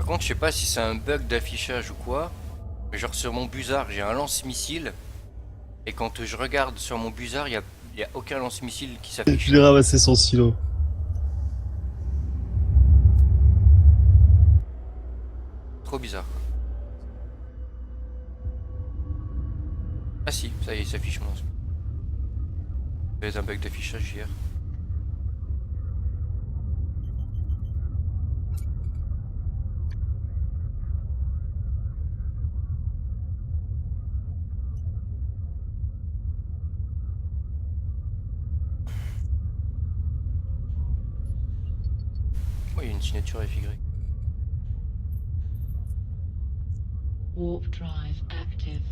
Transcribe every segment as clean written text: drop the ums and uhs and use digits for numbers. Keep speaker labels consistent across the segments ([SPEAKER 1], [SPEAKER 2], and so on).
[SPEAKER 1] Par contre, je sais pas si c'est un bug d'affichage ou quoi, mais genre sur mon Busard, j'ai un lance-missile, et quand je regarde sur mon Busard, y a aucun lance-missile qui
[SPEAKER 2] Je
[SPEAKER 1] s'affiche.
[SPEAKER 2] l'ai ramassé son silo.
[SPEAKER 1] Trop bizarre, quoi. Ah si, ça y est, il s'affiche moi. Il y avait un bug d'affichage hier. Oh, il y a une signature FY.
[SPEAKER 3] Warp drive active.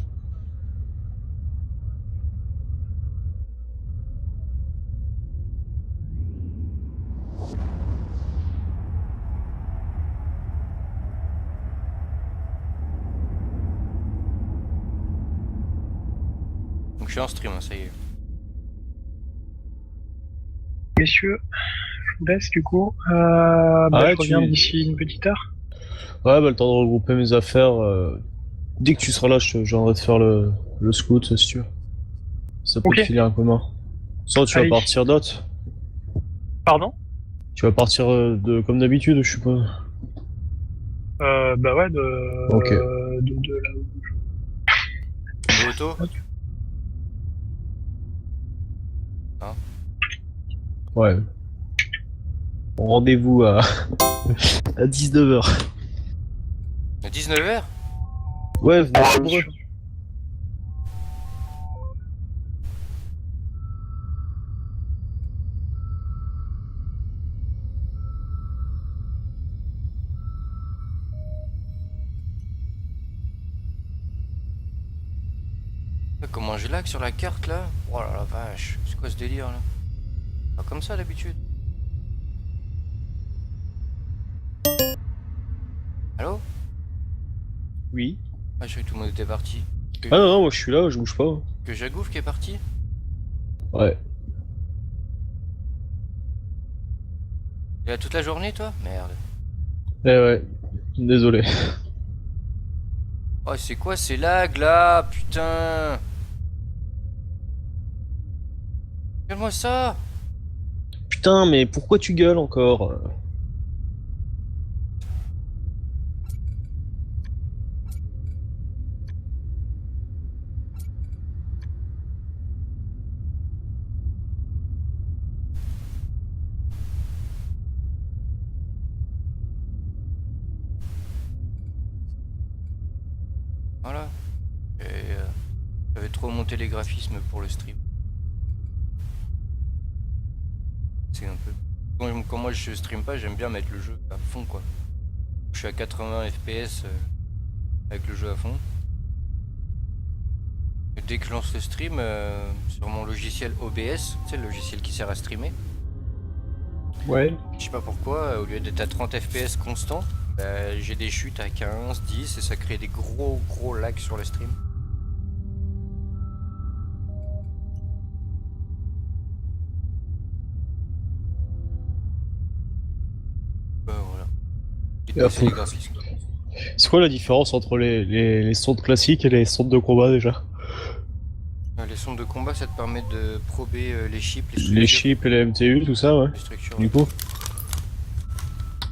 [SPEAKER 1] Donc je suis en stream, hein, ça y est.
[SPEAKER 4] Messieurs, je vous laisse du coup.
[SPEAKER 2] Ah,
[SPEAKER 4] Je reviens
[SPEAKER 2] tu...
[SPEAKER 4] d'ici une petite heure.
[SPEAKER 2] Ouais, bah le temps de regrouper mes affaires. Dès que tu seras là, je viendrai te faire le scout, si tu veux. Ça peut
[SPEAKER 4] Ok,
[SPEAKER 2] te filer un commun. Sans, tu vas
[SPEAKER 4] allez.
[SPEAKER 2] partir d'autres.
[SPEAKER 4] Pardon?
[SPEAKER 2] Tu vas partir comme d'habitude, je suppose.
[SPEAKER 4] Bah ouais,
[SPEAKER 2] Ok.
[SPEAKER 4] de là où...
[SPEAKER 1] De auto. Hein.
[SPEAKER 2] Ouais. Rendez-vous à, à 19h.
[SPEAKER 1] À 19h.
[SPEAKER 2] Ouais, venez nombreux.
[SPEAKER 1] Comment je lag sur la carte là? Oh là la vache, c'est quoi ce délire là? Pas comme ça d'habitude. Allô?
[SPEAKER 2] Oui.
[SPEAKER 1] Ah, je croyais que tout le monde était parti. Que,
[SPEAKER 2] Ah non, non, moi je suis là, je bouge pas.
[SPEAKER 1] que Jagouf qui est parti?
[SPEAKER 2] Ouais.
[SPEAKER 1] Et là toute la journée toi? Merde.
[SPEAKER 2] Eh ouais. Désolé.
[SPEAKER 1] Oh, c'est quoi ces lags là? Putain! Regarde-moi ça!
[SPEAKER 2] Putain, mais pourquoi tu gueules encore?
[SPEAKER 1] Voilà. Et j'avais trop monté les graphismes pour le stream. C'est un peu. Quand moi je stream pas, j'aime bien mettre le jeu à fond quoi. Je suis à 80 FPS avec le jeu à fond. Et dès que je lance le stream sur mon logiciel OBS, tu sais le logiciel qui sert à streamer,
[SPEAKER 2] Ouais.
[SPEAKER 1] je sais pas pourquoi, au lieu d'être à 30 FPS constant, bah, j'ai des chutes à 15, 10 et ça crée des gros lags sur le stream. Bah voilà. Et de
[SPEAKER 2] Et
[SPEAKER 1] bosser
[SPEAKER 2] après,
[SPEAKER 1] les graphismes.
[SPEAKER 2] c'est quoi la différence entre les sons classiques et les sons de combat déjà?
[SPEAKER 1] Les sons de combat, ça te permet de prober les chips, les
[SPEAKER 2] Les
[SPEAKER 1] structures.
[SPEAKER 2] chips et les MTU, tout ça, ouais.
[SPEAKER 1] Les structures,
[SPEAKER 2] Du
[SPEAKER 1] ouais.
[SPEAKER 2] coup,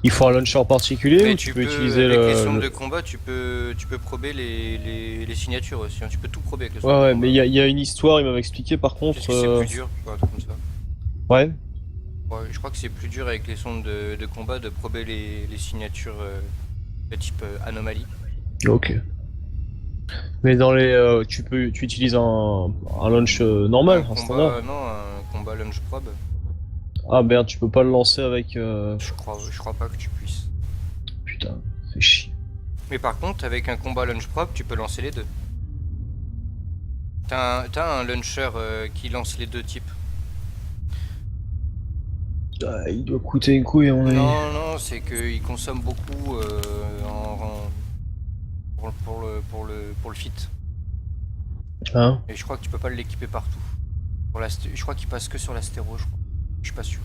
[SPEAKER 2] il faut un launcher particulier
[SPEAKER 1] Mais
[SPEAKER 2] ou tu peux utiliser
[SPEAKER 1] avec les sondes
[SPEAKER 2] le...
[SPEAKER 1] de combat, tu peux prober les signatures aussi. Hein. Tu peux tout prober avec les sondes
[SPEAKER 2] Ouais,
[SPEAKER 1] de
[SPEAKER 2] ouais,
[SPEAKER 1] combat.
[SPEAKER 2] mais il y a une histoire, il m'avait expliqué par
[SPEAKER 1] Qu'est-ce
[SPEAKER 2] contre...
[SPEAKER 1] que c'est plus dur, ou un truc comme ça.
[SPEAKER 2] Ouais.
[SPEAKER 1] Ouais, je crois que c'est plus dur avec les sondes de combat de prober les signatures de type anomalie.
[SPEAKER 2] Ok. Mais dans les... tu utilises un launch normal, un standard.
[SPEAKER 1] Non, un combat launch probe.
[SPEAKER 2] Ah merde, tu peux pas le lancer avec...
[SPEAKER 1] Je crois pas que tu puisses.
[SPEAKER 2] Putain, c'est chier.
[SPEAKER 1] Mais par contre, avec un combat launch probe, tu peux lancer les deux. T'as un launcher qui lance les deux types.
[SPEAKER 2] Ah, il doit coûter une couille à mon avis.
[SPEAKER 1] Non, c'est qu'il consomme beaucoup pour le fit.
[SPEAKER 2] Hein?
[SPEAKER 1] Et je crois que tu peux pas l'équiper partout. Je crois qu'il passe que sur l'astéro, je crois. Je suis pas sûr.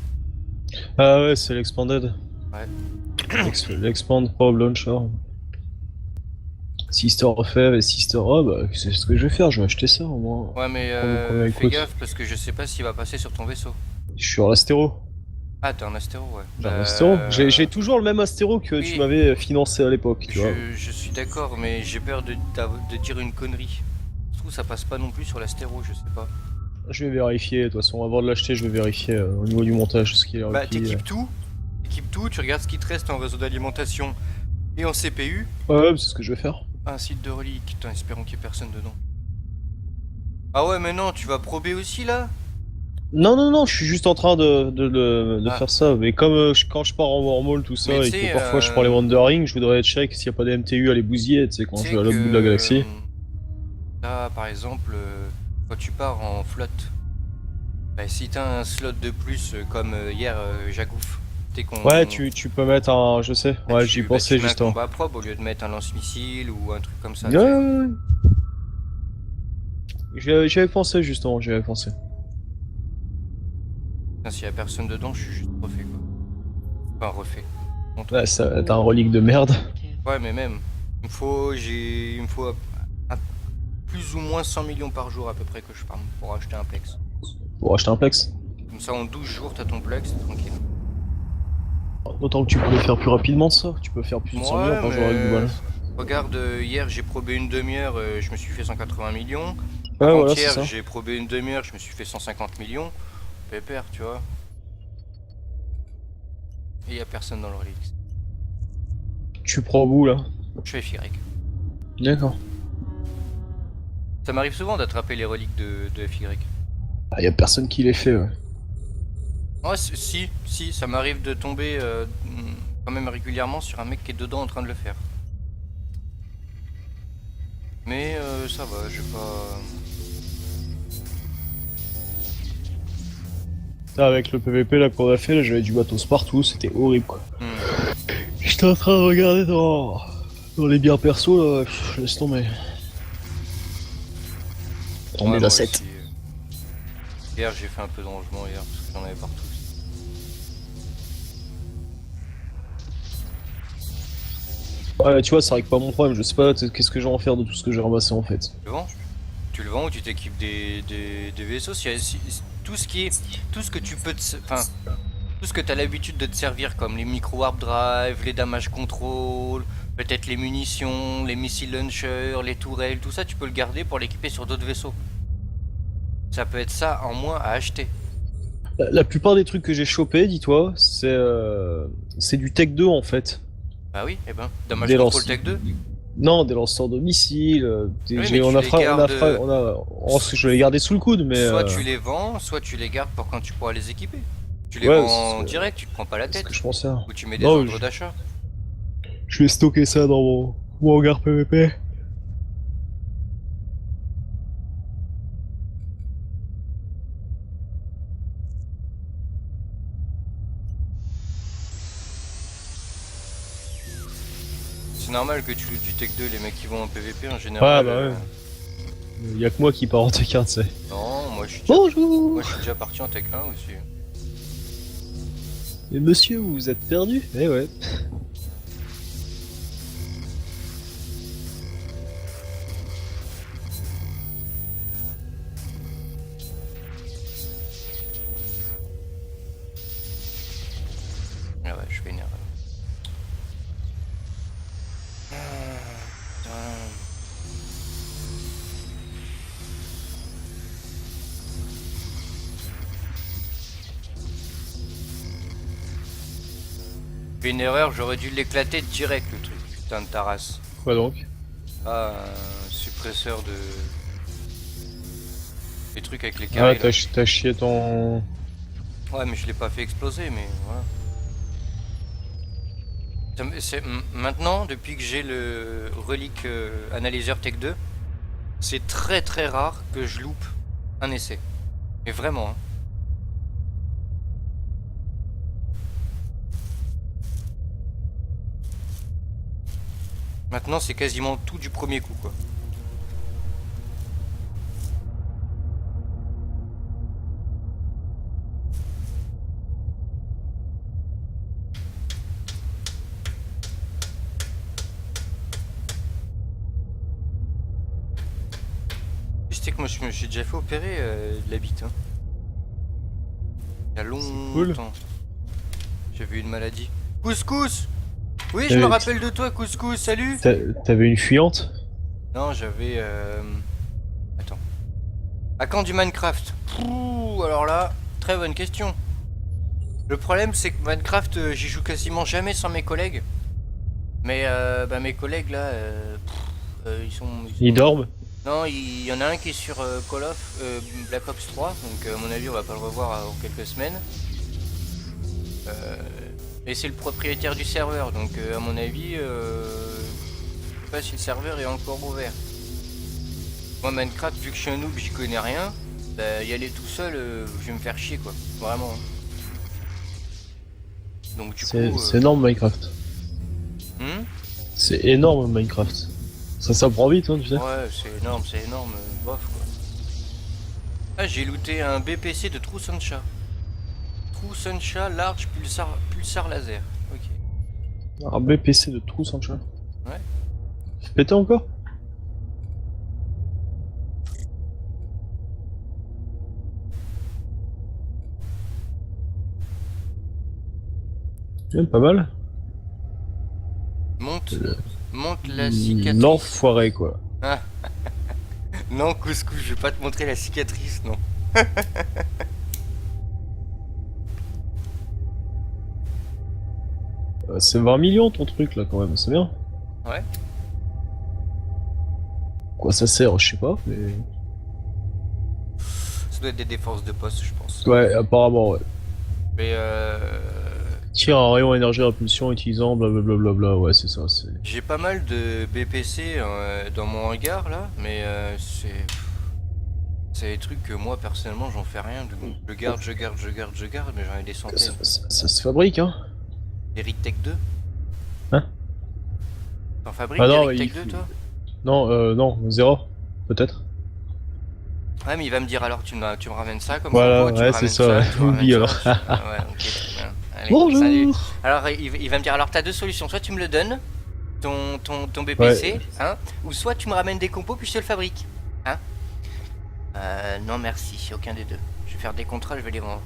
[SPEAKER 2] Ah ouais, c'est l'expanded. L'expand probe launcher. Sister of Eve et Sister of, bah, c'est ce que je vais faire, je vais acheter ça au moins.
[SPEAKER 1] Ouais, mais
[SPEAKER 2] Prendre combien il
[SPEAKER 1] fais
[SPEAKER 2] coûte.
[SPEAKER 1] gaffe parce que je sais pas s'il va passer sur ton vaisseau.
[SPEAKER 2] Je suis en astéro.
[SPEAKER 1] Ah, t'es un astéro, ouais.
[SPEAKER 2] J'ai un astéro. J'ai toujours le même astéro que
[SPEAKER 1] oui.
[SPEAKER 2] tu m'avais financé à l'époque, tu vois.
[SPEAKER 1] Je suis d'accord, mais j'ai peur de dire une connerie. Je trouve que ça passe pas non plus sur l'astéro, je sais pas.
[SPEAKER 2] Je vais vérifier, de toute façon, avant de l'acheter, je vais vérifier au niveau du montage ce qui est
[SPEAKER 1] Bah,
[SPEAKER 2] requis.
[SPEAKER 1] t'équipes tout, tu regardes ce qui te reste en réseau d'alimentation et en CPU.
[SPEAKER 2] Ouais, c'est ce que je vais faire.
[SPEAKER 1] Un site de relique, putain, espérons qu'il y ait personne dedans. Ah ouais, mais non, tu vas prober aussi là?
[SPEAKER 2] Non, non, non, je suis juste en train de
[SPEAKER 1] Ah.
[SPEAKER 2] faire ça. Mais comme quand je pars en wormhole, tout ça,
[SPEAKER 1] Mais
[SPEAKER 2] et
[SPEAKER 1] tu
[SPEAKER 2] que
[SPEAKER 1] sais,
[SPEAKER 2] parfois je prends les Wandering, je voudrais check s'il n'y a pas des MTU à les bousiller, tu sais, quand
[SPEAKER 1] Tu
[SPEAKER 2] je
[SPEAKER 1] sais
[SPEAKER 2] vais à l'autre bout de la galaxie.
[SPEAKER 1] Là, par exemple, quand tu pars en flotte, bah, si t'as un slot de plus, comme hier, Jagouf, t'es qu'on.
[SPEAKER 2] Ouais, tu peux mettre un. Je sais,
[SPEAKER 1] bah,
[SPEAKER 2] ouais, j'y pensais
[SPEAKER 1] tu mets un
[SPEAKER 2] justement.
[SPEAKER 1] combat probe au lieu de mettre un lance-missile ou un truc comme ça.
[SPEAKER 2] Ouais,
[SPEAKER 1] Tu sais.
[SPEAKER 2] ouais, ouais. J'y avais pensé justement, j'y avais pensé.
[SPEAKER 1] Putain, s'il y a personne dedans, je suis juste refait quoi. Enfin, refait.
[SPEAKER 2] Ouais, ça, t'as un relique de merde.
[SPEAKER 3] Active.
[SPEAKER 1] Ouais, mais même, il me faut plus ou moins 100 millions par jour à peu près que je farm pour acheter un Plex.
[SPEAKER 2] Pour acheter un Plex.
[SPEAKER 1] Comme ça, en 12 jours, t'as ton Plex, c'est tranquille.
[SPEAKER 2] D'autant que tu peux le faire plus rapidement ça, tu peux faire plus de 100
[SPEAKER 1] Ouais,
[SPEAKER 2] millions par jour avec du bal.
[SPEAKER 1] regarde, hier j'ai probé une demi-heure, je me suis fait 180 millions.
[SPEAKER 2] Ouais, voilà, c'est
[SPEAKER 1] Avant-hier,
[SPEAKER 2] ça.
[SPEAKER 1] j'ai probé une demi-heure, je me suis fait 150 millions. Pépère, tu vois. Et y a personne dans le relix.
[SPEAKER 2] Tu prends où là?
[SPEAKER 1] Je fais FY.
[SPEAKER 2] D'accord.
[SPEAKER 1] Ça m'arrive souvent d'attraper les reliques de FY.
[SPEAKER 2] Ah, y a personne qui les fait, ouais.
[SPEAKER 1] Ouais, si, ça m'arrive de tomber quand même régulièrement sur un mec qui est dedans en train de le faire. Mais ça va, j'ai pas.
[SPEAKER 2] Là, avec le PVP là qu'on a fait, là, j'avais du matos partout, c'était horrible quoi.
[SPEAKER 1] Hmm.
[SPEAKER 2] J'étais en train de regarder dans les biens perso là, pff, laisse tomber. Tomber
[SPEAKER 1] Ouais,
[SPEAKER 2] la
[SPEAKER 1] moi
[SPEAKER 2] 7.
[SPEAKER 1] aussi, hier j'ai fait un peu de rangement hier parce que j'en avais partout.
[SPEAKER 2] Ouais, tu vois, ça règle pas mon problème, je sais pas qu'est-ce que j'ai à en faire de tout ce que j'ai ramassé en fait.
[SPEAKER 1] Tu le vends? Tu le vends ou tu t'équipes des vaisseaux tout ce qui est. Tout ce que tu peux enfin. Tout ce que tu as l'habitude de te servir comme les micro warp drive, les damage control, peut-être les munitions, les missile launchers, les tourelles, tout ça tu peux le garder pour l'équiper sur d'autres vaisseaux. Ça peut être ça en moins à acheter.
[SPEAKER 2] La plupart des trucs que j'ai chopé, dis-toi, c'est du Tech 2 en fait.
[SPEAKER 1] Bah oui, et ben, damage
[SPEAKER 2] Des
[SPEAKER 1] control
[SPEAKER 2] lance-
[SPEAKER 1] tech 2.
[SPEAKER 2] Non, des lanceurs de missiles.
[SPEAKER 1] Oui, mais tu les gardes,
[SPEAKER 2] je vais les garder sous le coude, mais.
[SPEAKER 1] Soit tu les vends, soit tu les gardes pour quand tu pourras les équiper. Tu les
[SPEAKER 2] Ouais,
[SPEAKER 1] vends en
[SPEAKER 2] c'est-
[SPEAKER 1] direct, tu te prends pas la
[SPEAKER 2] c'est
[SPEAKER 1] tête.
[SPEAKER 2] ce que je pensais.
[SPEAKER 1] Ou tu mets des
[SPEAKER 2] Non,
[SPEAKER 1] ordres d'achat.
[SPEAKER 2] Je vais stocker ça dans mon hangar PVP.
[SPEAKER 1] C'est normal que tu lootes du tech 2, les mecs qui vont en PVP en général.
[SPEAKER 2] Ouais, bah ouais. Y'a que moi qui pars en Tech 1, tu sais.
[SPEAKER 1] Non, moi je suis
[SPEAKER 2] Bonjour.
[SPEAKER 1] déjà parti en tech 1 aussi.
[SPEAKER 2] Et monsieur, vous vous êtes perdu? Eh ouais.
[SPEAKER 1] Ah ouais, je suis énervé. Ah, putain. Fait une erreur, j'aurais dû l'éclater direct le truc, putain de ta race.
[SPEAKER 2] Quoi donc?
[SPEAKER 1] Ah, un suppresseur de. Les trucs avec les
[SPEAKER 2] Ah,
[SPEAKER 1] carrés. Là.
[SPEAKER 2] t'as chié ton.
[SPEAKER 1] Ouais, mais je l'ai pas fait exploser, mais voilà. Maintenant, depuis que j'ai le relique analyseur Tech 2, c'est très très rare que je loupe un essai. Mais vraiment, hein. Maintenant, c'est quasiment tout du premier coup, quoi. sais que moi je me suis déjà fait opérer de la bite. Hein. Il y a longtemps.
[SPEAKER 2] cool.
[SPEAKER 1] J'avais une maladie. Couscous. Oui, je me rappelle de toi, Couscous, salut.
[SPEAKER 2] T'avais une fuyante?
[SPEAKER 1] Non, j'avais... Attends. À quand du Minecraft? Pouh, alors là, très bonne question. Le problème, c'est que Minecraft, j'y joue quasiment jamais sans mes collègues. Mais bah, mes collègues, là, ils sont...
[SPEAKER 2] Ils dorment?
[SPEAKER 1] Non, il y en a un qui est sur Call of Black Ops 3, donc à mon avis, on va pas le revoir en quelques semaines. Et c'est le propriétaire du serveur, donc à mon avis, je sais pas si le serveur est encore ouvert. Moi, Minecraft, vu que je suis un noob, j'y connais rien, bah, y aller tout seul, je vais me faire chier, quoi. Vraiment. Donc du coup...
[SPEAKER 2] C'est énorme Minecraft. C'est énorme Minecraft. Ça prend vite, hein, tu sais.
[SPEAKER 1] Ouais, c'est énorme, bof, quoi. Ah, j'ai looté un BPC de True Sunshine. True Sunshine Large Pulsar Laser. Ok.
[SPEAKER 2] Un BPC de True Sunshine.
[SPEAKER 1] Ouais.
[SPEAKER 2] C'est pété encore? Ouais, pas mal.
[SPEAKER 1] Monte la cicatrice.
[SPEAKER 2] L'enfoiré, quoi.
[SPEAKER 1] Ah. Non, Couscous, je vais pas te montrer la cicatrice, non.
[SPEAKER 2] C'est 20 millions ton truc là quand même, c'est bien.
[SPEAKER 1] Ouais.
[SPEAKER 2] Quoi ça sert, je sais pas, mais...
[SPEAKER 1] Ça doit être des défenses de poste, je pense.
[SPEAKER 2] Ouais, apparemment, ouais.
[SPEAKER 1] Mais
[SPEAKER 2] Tire un rayon énergie d'impulsion utilisant blablabla, ouais c'est ça, c'est...
[SPEAKER 1] j'ai pas mal de BPC dans mon hangar là, mais c'est des trucs que moi personnellement j'en fais rien. Je garde, mais j'en ai des centaines.
[SPEAKER 2] Ça se fabrique, hein.
[SPEAKER 1] Eric Tech 2.
[SPEAKER 2] Hein?
[SPEAKER 1] T'en fabriques
[SPEAKER 2] Ah non,
[SPEAKER 1] Eric Tech 2 toi?
[SPEAKER 2] Non, zéro, peut-être.
[SPEAKER 1] Ouais, mais il va me dire alors tu me ramènes ça comme
[SPEAKER 2] Voilà,
[SPEAKER 1] combo, tu
[SPEAKER 2] ouais,
[SPEAKER 1] me
[SPEAKER 2] c'est
[SPEAKER 1] ramènes
[SPEAKER 2] ça, ouais.
[SPEAKER 1] tu me ramènes
[SPEAKER 2] Oublie,
[SPEAKER 1] ça,
[SPEAKER 2] alors.
[SPEAKER 1] Ouais, ok, très bien. Allez,
[SPEAKER 2] Bonjour.
[SPEAKER 1] salut. Alors il va me dire alors t'as deux solutions, soit tu me le donnes, ton BPC,
[SPEAKER 2] Ouais.
[SPEAKER 1] hein, ou soit tu me ramènes des compos puis je te le fabrique. Hein? Non merci, aucun des deux. Je vais faire des contrats, je vais les vendre.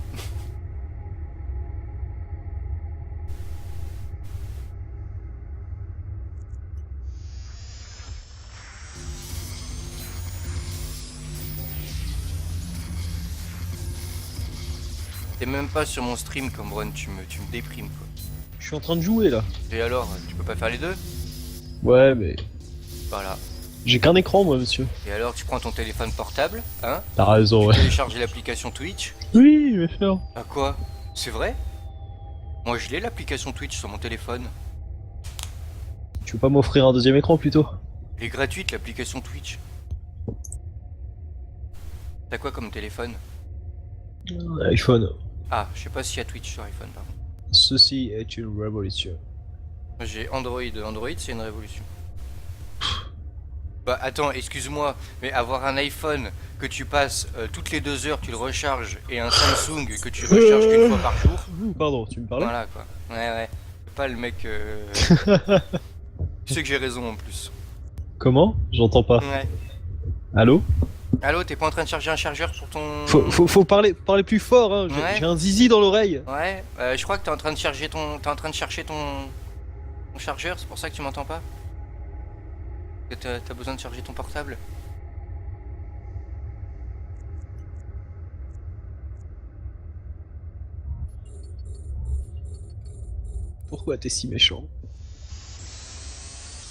[SPEAKER 1] T'es même pas sur mon stream comme Ron, tu me déprimes quoi.
[SPEAKER 2] Je suis en train de jouer là.
[SPEAKER 1] Et alors, tu peux pas faire les deux?
[SPEAKER 2] Ouais, mais...
[SPEAKER 1] Voilà.
[SPEAKER 2] J'ai qu'un écran moi, monsieur.
[SPEAKER 1] Et alors tu prends ton téléphone portable, hein?
[SPEAKER 2] T'as raison,
[SPEAKER 1] Tu
[SPEAKER 2] ouais.
[SPEAKER 1] télécharges l'application Twitch.
[SPEAKER 2] Oui, je vais faire.
[SPEAKER 1] À quoi? C'est vrai? Moi je l'ai l'application Twitch sur mon téléphone.
[SPEAKER 2] Tu veux pas m'offrir un deuxième écran plutôt?
[SPEAKER 1] Elle est gratuite l'application Twitch. T'as quoi comme téléphone?
[SPEAKER 2] iPhone.
[SPEAKER 1] Ah, je sais pas s'il y a Twitch sur iPhone par contre.
[SPEAKER 2] Ceci est une révolution.
[SPEAKER 1] Moi j'ai Android. Android c'est une révolution. Bah attends, excuse-moi, mais avoir un iPhone que tu passes toutes les 2 heures, tu le recharges, et un Samsung que tu recharges qu'une fois par jour,
[SPEAKER 2] Pardon, tu me parlais?
[SPEAKER 1] voilà quoi. Ouais. C'est pas le mec... Tu sais que j'ai raison en plus.
[SPEAKER 2] Comment? J'entends pas.
[SPEAKER 1] Ouais.
[SPEAKER 2] Allô?
[SPEAKER 1] Allô, t'es pas en train de charger un chargeur pour ton...
[SPEAKER 2] Faut parler plus fort, hein.
[SPEAKER 1] Ouais.
[SPEAKER 2] J'ai un zizi dans l'oreille.
[SPEAKER 1] Ouais, je crois que t'es en train de charger ton chargeur, c'est pour ça que tu m'entends pas? Que t'as besoin de charger ton portable?
[SPEAKER 2] Pourquoi t'es si méchant?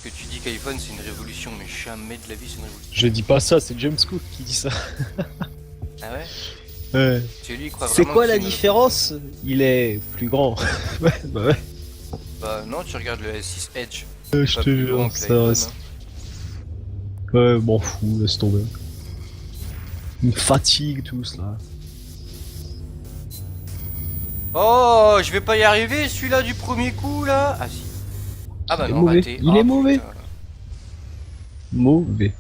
[SPEAKER 1] Que tu dis qu'iPhone c'est une révolution, mais jamais de la vie c'est une révolution.
[SPEAKER 2] Je dis pas ça, c'est James Cook qui dit ça.
[SPEAKER 1] Ah ouais?
[SPEAKER 2] Ouais.
[SPEAKER 1] C'est lui, il croit
[SPEAKER 2] C'est
[SPEAKER 1] vraiment
[SPEAKER 2] quoi
[SPEAKER 1] que
[SPEAKER 2] la
[SPEAKER 1] une
[SPEAKER 2] différence? Il est plus grand. Ouais, bah ouais.
[SPEAKER 1] révolution. Bah non, tu regardes le S6 Edge.
[SPEAKER 2] Je
[SPEAKER 1] Pas
[SPEAKER 2] te
[SPEAKER 1] plus grand
[SPEAKER 2] jure,
[SPEAKER 1] que
[SPEAKER 2] ça
[SPEAKER 1] l'iPhone,
[SPEAKER 2] reste.
[SPEAKER 1] hein.
[SPEAKER 2] Ouais, m'en fous, laisse tomber. Une fatigue tous là.
[SPEAKER 1] Oh, je vais pas y arriver celui-là du premier coup là. Ah si. Ah bah
[SPEAKER 2] Il est
[SPEAKER 1] non,
[SPEAKER 2] mauvais.
[SPEAKER 1] raté.
[SPEAKER 2] Il
[SPEAKER 1] Ah,
[SPEAKER 2] est mauvais.
[SPEAKER 1] putain.
[SPEAKER 2] Mauvais.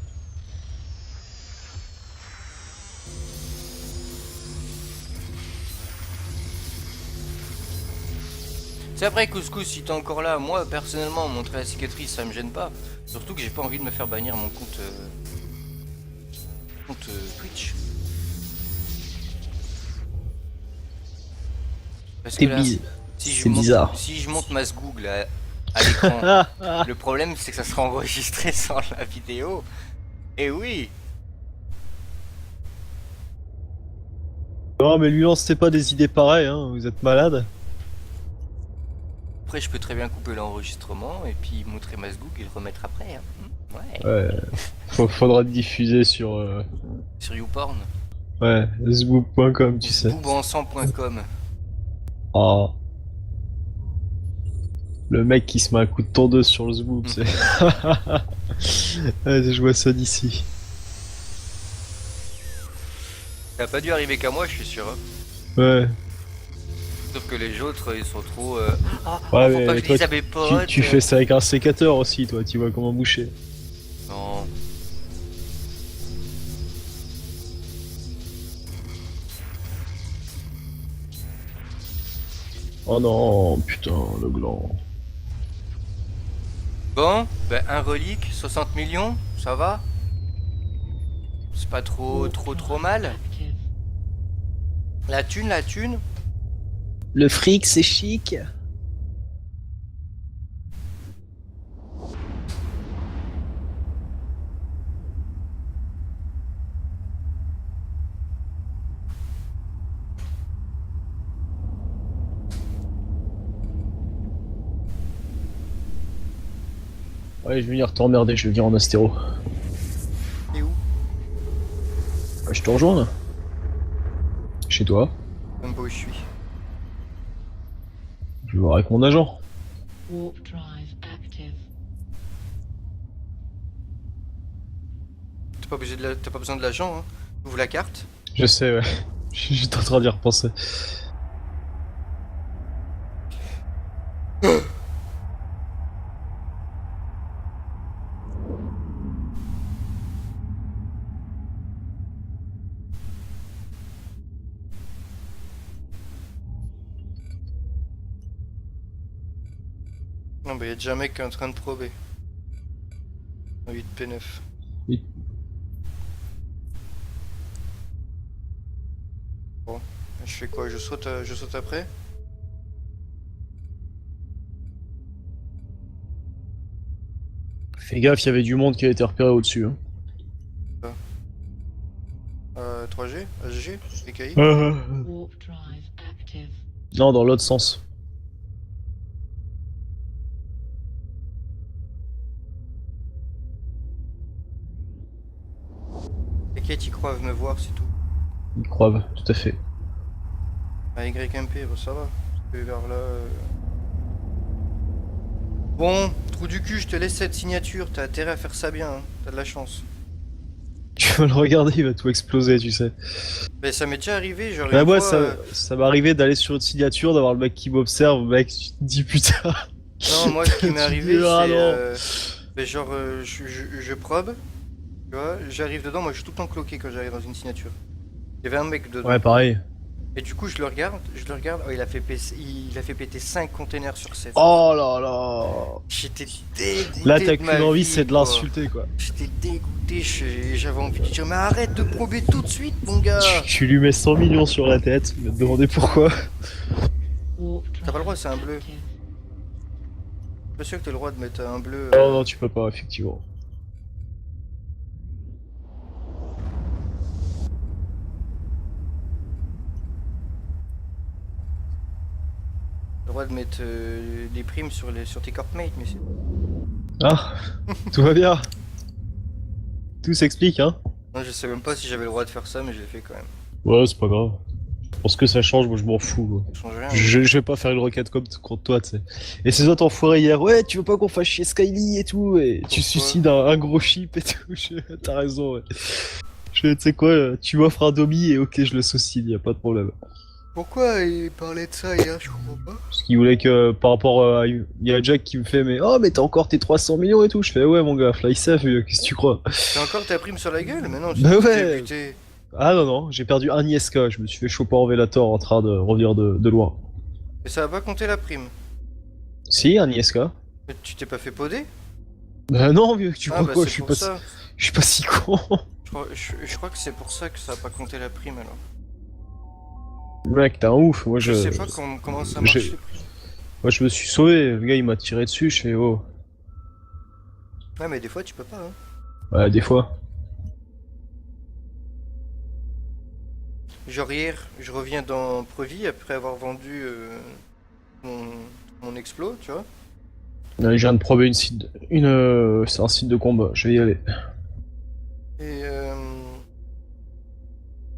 [SPEAKER 1] C'est après Couscous, si t'es encore là, moi personnellement montrer la cicatrice ça me gêne pas. Surtout que j'ai pas envie de me faire bannir mon compte compte Twitch. Parce que là,
[SPEAKER 2] c'est bizarre.
[SPEAKER 1] si je monte ma Google à l'écran, le problème c'est que ça sera enregistré sans la vidéo. Et oui.
[SPEAKER 2] Non mais lui lancez pas des idées pareilles, hein, vous êtes malade.
[SPEAKER 1] Après je peux très bien couper l'enregistrement et puis montrer ma Google et le remettre après. Hein. Ouais.
[SPEAKER 2] Ouais. Faudra te diffuser sur
[SPEAKER 1] Sur YouPorn.
[SPEAKER 2] ouais, zboop.com tu sais.
[SPEAKER 1] Boubensan.com.
[SPEAKER 2] Oh. Le mec qui se met un coup de tondeuse sur le zboop, c'est. Ouais, je vois ça d'ici.
[SPEAKER 1] Ça a pas dû arriver qu'à moi, je suis sûr. Hein.
[SPEAKER 2] Ouais.
[SPEAKER 1] Sauf que les autres, ils sont trop. Ah,
[SPEAKER 2] Ouais,
[SPEAKER 1] faut
[SPEAKER 2] mais
[SPEAKER 1] pas que je
[SPEAKER 2] toi,
[SPEAKER 1] dise à mes potes.
[SPEAKER 2] tu fais ça avec un sécateur aussi, toi, tu vois comment boucher.
[SPEAKER 1] Non.
[SPEAKER 2] Oh non, putain, le gland.
[SPEAKER 1] Bon, ben un relique, 60 millions, ça va? C'est pas trop mal.
[SPEAKER 3] Active.
[SPEAKER 1] La thune.
[SPEAKER 2] Le fric, c'est chic. Ouais, je vais venir t'emmerder, je vais venir en astéro.
[SPEAKER 1] Et où?
[SPEAKER 2] Ouais, je te rejoins là. Chez toi.
[SPEAKER 1] Même pas où je suis.
[SPEAKER 2] Je vais voir avec mon agent.
[SPEAKER 3] Warp drive active.
[SPEAKER 1] T'as pas besoin de l'agent, hein. Ouvre la carte.
[SPEAKER 2] Je sais, ouais. J'étais en train d'y repenser.
[SPEAKER 1] Non, bah y'a déjà un mec qui est en train de prober. 8P9.
[SPEAKER 2] Oui.
[SPEAKER 1] Bon, je fais quoi? Je saute après?
[SPEAKER 2] Fais gaffe, il y avait du monde qui a été repéré au-dessus. Hein.
[SPEAKER 1] 3G? HG? EKI?
[SPEAKER 3] Warp drive active.
[SPEAKER 2] Non, dans l'autre sens.
[SPEAKER 1] EKI, t'y crois, me voir, c'est tout.
[SPEAKER 2] Ils croivent, tout à fait.
[SPEAKER 1] YMP, bah ça va. Je vais vers là. Bon, trou du cul, je te laisse cette signature. T'as intérêt à faire ça bien, hein. T'as de la chance.
[SPEAKER 2] Tu vas le regarder, il va tout exploser, tu sais.
[SPEAKER 1] Mais ça m'est déjà arrivé, genre
[SPEAKER 2] Bah
[SPEAKER 1] une
[SPEAKER 2] moi,
[SPEAKER 1] fois,
[SPEAKER 2] ça m'est arrivé d'aller sur une signature, d'avoir le mec qui m'observe, mec, tu te dis putain.
[SPEAKER 1] Non, moi, ce qui m'est
[SPEAKER 2] Tu
[SPEAKER 1] arrivé,
[SPEAKER 2] dis, ah
[SPEAKER 1] c'est.
[SPEAKER 2] non.
[SPEAKER 1] Ben, genre, je probe, tu vois, j'arrive dedans, moi je suis tout le temps cloqué quand j'arrive dans une signature. Il y avait un mec dedans.
[SPEAKER 2] Ouais, pareil.
[SPEAKER 1] Et du coup, je le regarde, oh, il a fait péter 5 containers sur 7.
[SPEAKER 2] Oh là là.
[SPEAKER 1] J'étais dégoûté.
[SPEAKER 2] Là, t'as
[SPEAKER 1] de ma
[SPEAKER 2] qu'une envie,
[SPEAKER 1] vie,
[SPEAKER 2] c'est de
[SPEAKER 1] quoi.
[SPEAKER 2] l'insulter, quoi.
[SPEAKER 1] J'étais dégoûté, j'avais envie de dire, mais arrête de prober tout de suite, mon gars.
[SPEAKER 2] Tu lui mets 100 millions sur la tête, il va te demander pourquoi.
[SPEAKER 3] Warp
[SPEAKER 1] T'as pas le droit,
[SPEAKER 3] drive
[SPEAKER 1] c'est un bleu.
[SPEAKER 3] active.
[SPEAKER 1] Je suis pas sûr que t'aies le droit de mettre un bleu.
[SPEAKER 2] Non, non, tu peux pas, effectivement.
[SPEAKER 1] Le droit de mettre des primes sur tes corpmates, mais c'est.
[SPEAKER 2] Ah, tout va bien. Tout s'explique, hein.
[SPEAKER 1] Non, je sais même pas si j'avais le droit de faire ça, mais je l'ai fait quand même.
[SPEAKER 2] Ouais, c'est pas grave. Pour ce que ça change, moi je m'en fous. Quoi.
[SPEAKER 1] Ça change rien.
[SPEAKER 2] Je vais pas faire une requête comme contre toi, tu sais. Et ces autres enfoirés hier, ouais, tu veux pas qu'on fasse chier Skyly et tout, et tu
[SPEAKER 1] Pourquoi
[SPEAKER 2] suicides un gros chip et tout. T'as raison, ouais. Tu sais quoi, tu m'offres un domi et ok, je le suicide, y a pas de problème.
[SPEAKER 1] Pourquoi il parlait de ça hier, je comprends pas.
[SPEAKER 2] Parce qu'il voulait que, par rapport à. Il y a Jack qui me fait, mais oh, mais t'as encore tes 300 millions et tout. Je fais, ouais, mon gars, fly safe, qu'est-ce que tu crois?
[SPEAKER 1] T'as encore ta prime sur la gueule? Mais non, tu
[SPEAKER 2] Bah
[SPEAKER 1] t'es
[SPEAKER 2] ouais.
[SPEAKER 1] buté.
[SPEAKER 2] Ah non, non, j'ai perdu un ISK, je me suis fait choper en Vélator en train de revenir de loin.
[SPEAKER 1] Mais ça va pas compter la prime.
[SPEAKER 2] Si, un ISK.
[SPEAKER 1] Mais tu t'es pas fait poder?
[SPEAKER 2] Bah non, vieux, tu
[SPEAKER 1] Ah
[SPEAKER 2] crois
[SPEAKER 1] bah
[SPEAKER 2] quoi,
[SPEAKER 1] c'est pour ça.
[SPEAKER 2] je suis pas si con.
[SPEAKER 1] Je Je crois que c'est pour ça que ça a pas compté la prime alors.
[SPEAKER 2] Mec, t'es un ouf. Moi,
[SPEAKER 1] Je sais pas comment ça marche
[SPEAKER 2] j'ai-
[SPEAKER 1] les primes.
[SPEAKER 2] moi, je me suis sauvé. Le gars, il m'a tiré dessus. Je fais oh.
[SPEAKER 1] Ouais, mais des fois tu peux pas, hein.
[SPEAKER 2] Ouais, des fois.
[SPEAKER 1] Genre hier, je reviens dans Previe après avoir vendu mon, mon explo, tu vois.
[SPEAKER 2] Je viens de prober c'est un site de combat. Je vais y aller.
[SPEAKER 1] Et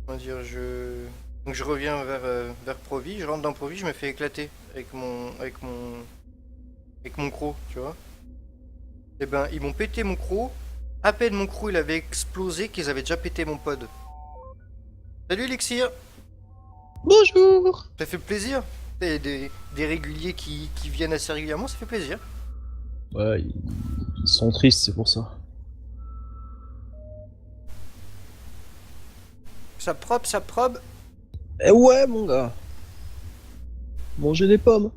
[SPEAKER 1] comment dire, donc je reviens vers Provi, je rentre dans Provi, je me fais éclater avec mon croc, tu vois. Et ben ils m'ont pété mon croc. À peine mon croc il avait explosé qu'ils avaient déjà pété mon pod. Salut Elixir,
[SPEAKER 2] Bonjour.
[SPEAKER 1] ça fait plaisir. Des réguliers qui viennent assez régulièrement, ça fait plaisir.
[SPEAKER 2] Ouais, ils sont tristes, c'est pour ça.
[SPEAKER 1] Ça probe, ça probe.
[SPEAKER 2] Eh ouais, mon gars. Manger des pommes.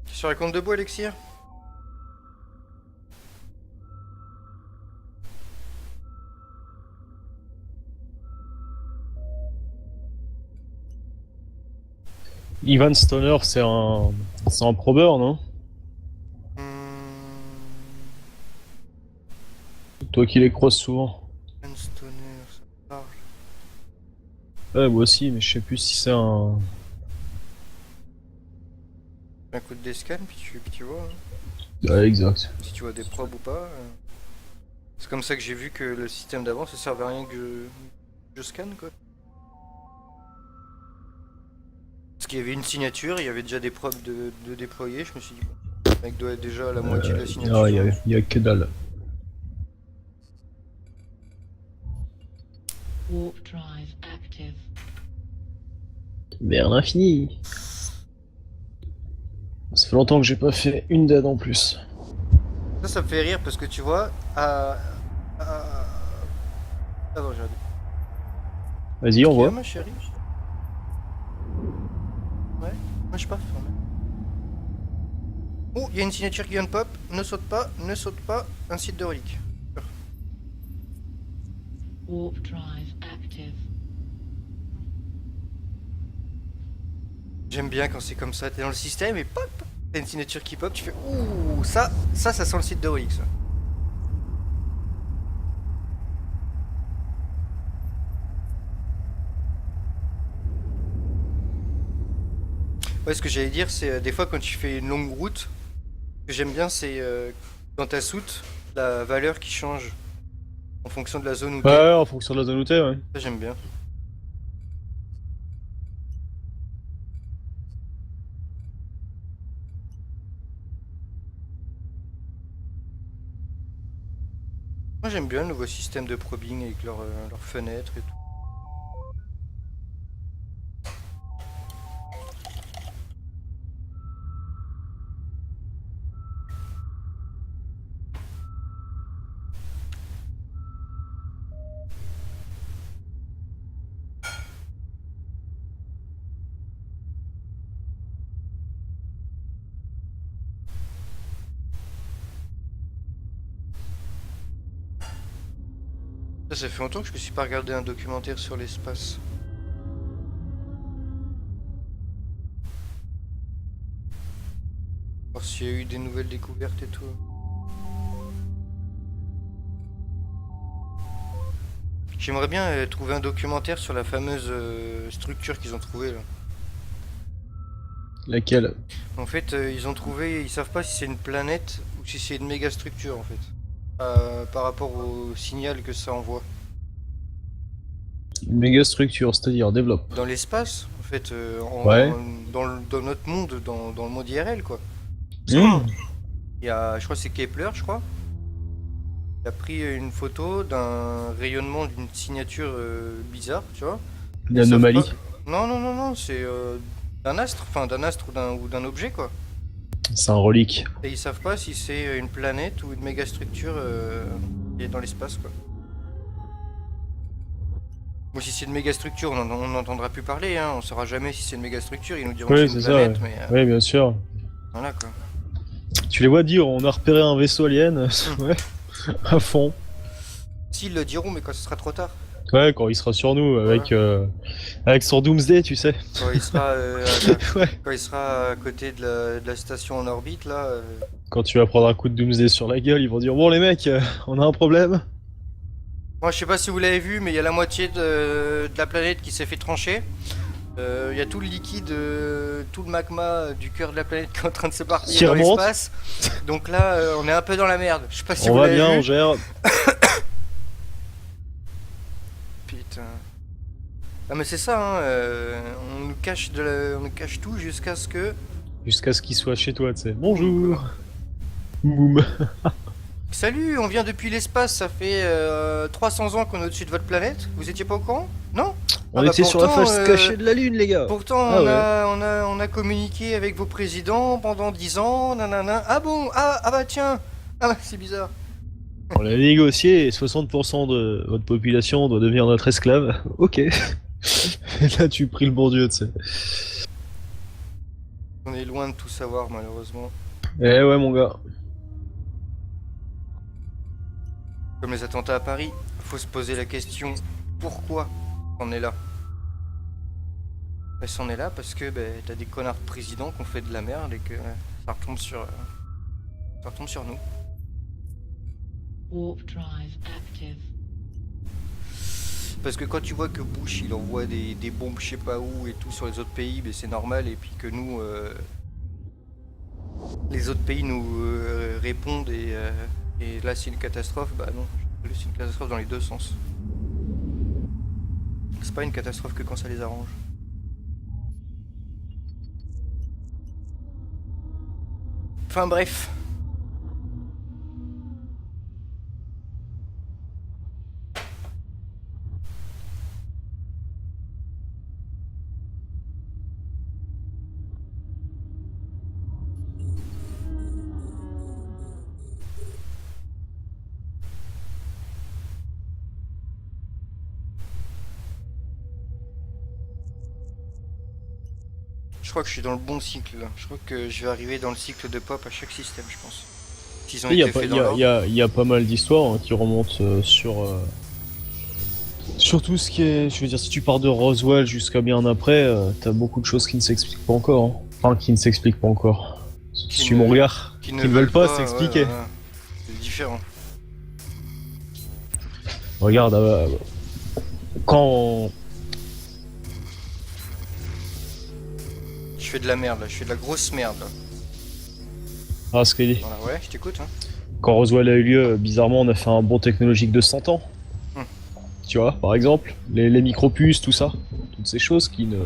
[SPEAKER 1] Tu sur la compte debout Elixir?
[SPEAKER 2] Ivan Stoner, c'est un probeur, non?
[SPEAKER 1] Hmm,
[SPEAKER 2] Toi qui les crosses souvent.
[SPEAKER 1] Ivan Stoner, ça me parle.
[SPEAKER 2] Ouais, moi aussi, mais je sais plus si c'est un.
[SPEAKER 1] Un coup de descan, puis tu vois. Hein.
[SPEAKER 2] Ouais, exact.
[SPEAKER 1] Si tu vois des probes ou pas. C'est comme ça que j'ai vu que le système d'avant ça servait à rien que je scanne quoi. Parce qu'il y avait une signature, il y avait déjà des probes de déployer, je me suis dit bon, le mec doit être déjà à la moitié de la signature.
[SPEAKER 2] Non, y a que dalle.
[SPEAKER 3] Warp drive active.
[SPEAKER 2] Vers l'infini. Ça fait longtemps que j'ai pas fait une dead en plus.
[SPEAKER 1] Ça me fait rire parce que tu vois, Attends, j'ai raté.
[SPEAKER 2] Vas-y, on
[SPEAKER 1] Tu
[SPEAKER 2] voit.
[SPEAKER 1] viens, ma chérie? Ouais, moi je pars. Oh, il y a une signature qui vient de pop. Ne saute pas, un site de relique.
[SPEAKER 3] Warp drive active.
[SPEAKER 1] J'aime bien quand c'est comme ça, t'es dans le système et pop, t'as une signature qui pop, tu fais ouh, ça sent le site de relique ça. Ouais, ce que j'allais dire, c'est des fois quand tu fais une longue route, ce que j'aime bien, c'est dans ta soute, la valeur qui change en fonction de la zone où t'es.
[SPEAKER 2] Ouais, en fonction de la zone où t'es, ouais.
[SPEAKER 1] Ça, j'aime bien. Moi, j'aime bien le nouveau système de probing avec leurs fenêtres et tout. Ça fait longtemps que je me suis pas regardé un documentaire sur l'espace. Voir s'il y a eu des nouvelles découvertes et tout. J'aimerais bien trouver un documentaire sur la fameuse structure qu'ils ont trouvée là.
[SPEAKER 2] Laquelle?
[SPEAKER 1] En fait, ils savent pas si c'est une planète ou si c'est une méga structure en fait. Par rapport au signal que ça envoie.
[SPEAKER 2] Une méga structure, c'est-à-dire développe.
[SPEAKER 1] Dans l'espace, en fait,
[SPEAKER 2] Ouais.
[SPEAKER 1] dans notre monde, dans le monde IRL quoi.
[SPEAKER 2] Mmh.
[SPEAKER 1] Il y a, je crois que c'est Kepler, je crois. Il a pris une photo d'un rayonnement d'une signature bizarre, tu vois.
[SPEAKER 2] Une anomalie.
[SPEAKER 1] Non, c'est d'un astre, ou d'un objet quoi.
[SPEAKER 2] C'est un relique.
[SPEAKER 1] Et ils savent pas si c'est une planète ou une méga structure qui est dans l'espace quoi. Bon, si c'est une méga structure, on n'entendra plus parler, hein. On saura jamais si c'est une méga structure, ils nous diront
[SPEAKER 2] Oui,
[SPEAKER 1] que c'est une
[SPEAKER 2] c'est ça,
[SPEAKER 1] planète,
[SPEAKER 2] ouais.
[SPEAKER 1] mais
[SPEAKER 2] Oui, bien sûr.
[SPEAKER 1] voilà quoi.
[SPEAKER 2] Tu les vois dire, on a repéré un vaisseau alien, ouais, à fond.
[SPEAKER 1] S'ils le diront, mais quand ce sera trop tard.
[SPEAKER 2] Ouais, quand il sera sur nous, avec son Doomsday, tu sais.
[SPEAKER 1] Quand il sera,
[SPEAKER 2] Ouais.
[SPEAKER 1] quand il sera à côté de la station en orbite, là.
[SPEAKER 2] Quand tu vas prendre un coup de Doomsday sur la gueule, ils vont dire, bon les mecs, on a un problème.
[SPEAKER 1] Moi, je sais pas si vous l'avez vu, mais il y a la moitié de la planète qui s'est fait trancher. Il y a tout le liquide, tout le magma du cœur de la planète qui est en train de se
[SPEAKER 2] Qui
[SPEAKER 1] partir dans
[SPEAKER 2] remonte.
[SPEAKER 1] l'espace. Donc là, on est un peu dans la merde. Je sais pas si
[SPEAKER 2] On
[SPEAKER 1] vous
[SPEAKER 2] va
[SPEAKER 1] l'avez
[SPEAKER 2] bien,
[SPEAKER 1] vu.
[SPEAKER 2] on gère.
[SPEAKER 1] Putain. Ah mais c'est ça, hein, on nous cache on nous cache tout jusqu'à ce que...
[SPEAKER 2] Jusqu'à ce qu'il soit chez toi, tu sais. Bonjour. Boum.
[SPEAKER 1] Salut, on vient depuis l'espace, ça fait 300 ans qu'on est au-dessus de votre planète. Vous étiez pas au courant? Non?
[SPEAKER 2] On
[SPEAKER 1] Ah bah
[SPEAKER 2] était sur la
[SPEAKER 1] pourtant,
[SPEAKER 2] face cachée de la Lune, les gars.
[SPEAKER 1] Pourtant,
[SPEAKER 2] Ah
[SPEAKER 1] on a communiqué avec vos présidents pendant 10 ans, nanana. Ah bon? Ah bah tiens. Ah bah c'est bizarre.
[SPEAKER 2] On a négocié et 60% de votre population doit devenir notre esclave. Ok. Et là, tu pries le bon Dieu, tu sais.
[SPEAKER 1] On est loin de tout savoir malheureusement.
[SPEAKER 2] Eh ouais, mon gars.
[SPEAKER 1] Comme les attentats à Paris, faut se poser la question pourquoi on est là? Ben, on est là parce que t'as des connards de présidents qui ont fait de la merde et que ça retombe sur nous.
[SPEAKER 3] Warp drive active.
[SPEAKER 1] Parce que quand tu vois que Bush il envoie des bombes je sais pas où et tout sur les autres pays, ben c'est normal, et puis que nous les autres pays nous répondent et là c'est une catastrophe, bah non, c'est une catastrophe dans les deux sens. C'est pas une catastrophe que quand ça les arrange. Enfin bref. Je crois que je suis dans le bon cycle là. Je crois que je vais arriver dans le cycle de pop à chaque système, je pense. S'ils ont
[SPEAKER 2] Il y,
[SPEAKER 1] été faits dans l'ordre.
[SPEAKER 2] il y a pas mal d'histoires qui remontent sur tout ce qui est. Je veux dire, si tu pars de Roswell jusqu'à bien après, t'as beaucoup de choses qui ne s'expliquent pas encore. Hein. Enfin, qui ne s'expliquent pas encore. Suis mon regard. Qui ne veulent pas s'expliquer.
[SPEAKER 1] Ouais. C'est différent.
[SPEAKER 2] Regarde, quand.
[SPEAKER 1] Je fais de la merde là, je fais de la grosse merde là.
[SPEAKER 2] Ah, ce qu'il dit.
[SPEAKER 1] Voilà, ouais, je t'écoute. Hein.
[SPEAKER 2] Quand Roswell a eu lieu, bizarrement, on a fait un bond technologique de 100 ans.
[SPEAKER 1] Hmm.
[SPEAKER 2] Tu vois, par exemple, les micropuces, tout ça. Toutes ces choses qui ne.